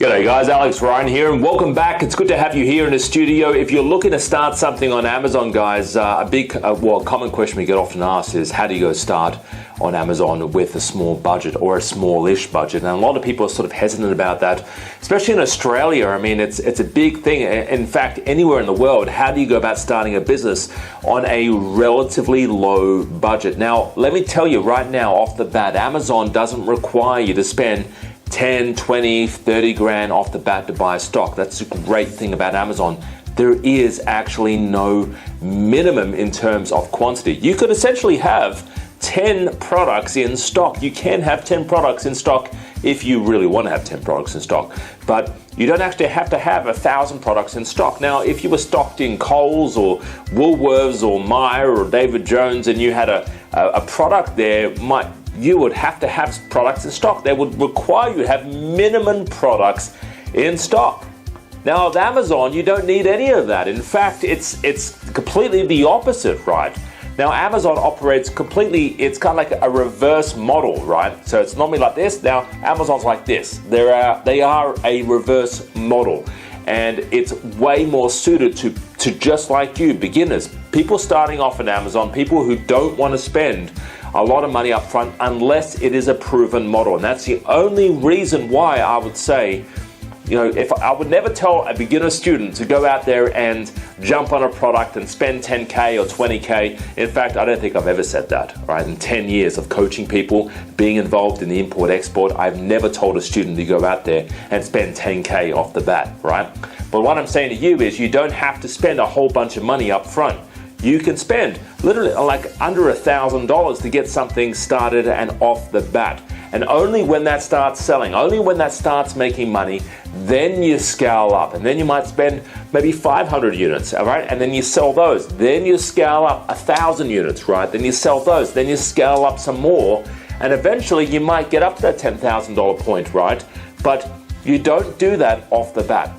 G'day guys, Alex Ryan here and welcome back. It's good to have you here in the studio. If you're looking to start something on Amazon, guys, a common question we get often asked is how do you go start on Amazon with a small budget or a smallish budget? And a lot of people are sort of hesitant about that, especially in Australia. I mean, it's a big thing. In fact, anywhere in the world, how do you go about starting a business on a relatively low budget? Now, let me tell you right now off the bat, Amazon doesn't require you to spend 10, 20, 30 grand off the bat to buy stock. That's a great thing about Amazon. There is actually no minimum in terms of quantity. You could essentially have 10 products in stock. You can have 10 products in stock if you really want to have 10 products in stock, but you don't actually have to have 1,000 products in stock. Now, if you were stocked in Coles or Woolworths or Myer or David Jones and you had a product there, you would have to have products in stock. They would require you to have minimum products in stock. Now, with Amazon, you don't need any of that. In fact, it's completely the opposite, right? Now, Amazon operates completely, it's kind of like a reverse model, right? So it's normally like this. Now, Amazon's like this. They are a reverse model, and it's way more suited to just like you, beginners, people starting off on Amazon, people who don't want to spend a lot of money up front unless it is a proven model. And that's the only reason why I would say, if I would never tell a beginner student to go out there and jump on a product and spend 10K or 20K. In fact, I don't think I've ever said that, right? In 10 years of coaching people, being involved in the import-export, I've never told a student to go out there and spend 10K off the bat, right? But what I'm saying to you is you don't have to spend a whole bunch of money up front. You can spend literally like under $1,000 to get something started and off the bat. And only when that starts selling, only when that starts making money, then you scale up. And then you might spend maybe 500 units, all right? And then you sell those. Then you scale up 1,000 units, right? Then you sell those. Then you scale up some more. And eventually you might get up to that $10,000 point, right? But you don't do that off the bat.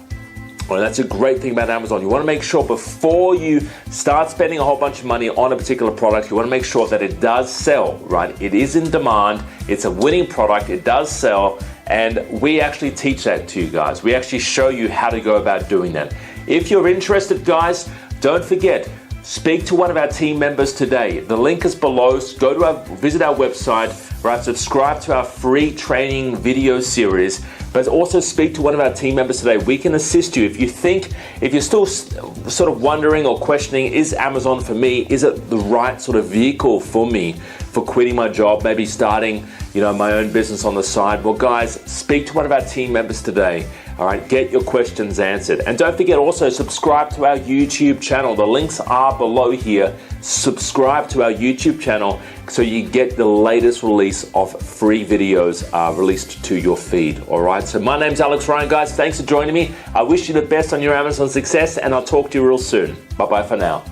Well, that's a great thing about Amazon. You want to make sure before you start spending a whole bunch of money on a particular product, you want to make sure that it does sell, right? It is in demand. It's a winning product. It does sell. And we actually teach that to you guys. We actually show you how to go about doing that. If you're interested, guys, don't forget, speak to one of our team members today. The link is below. Visit our website, right? Subscribe to our free training video series, but also speak to one of our team members today. We can assist you. If you're still sort of wondering or questioning, is Amazon for me? Is it the right sort of vehicle for me for quitting my job, maybe starting, my own business on the side? Well, guys, speak to one of our team members today. All right, get your questions answered. And don't forget also subscribe to our YouTube channel. The links are below here. Subscribe to our YouTube channel so you get the latest release of free videos released to your feed. All right, so my name's Alex Ryan, guys. Thanks for joining me. I wish you the best on your Amazon success, and I'll talk to you real soon. Bye-bye for now.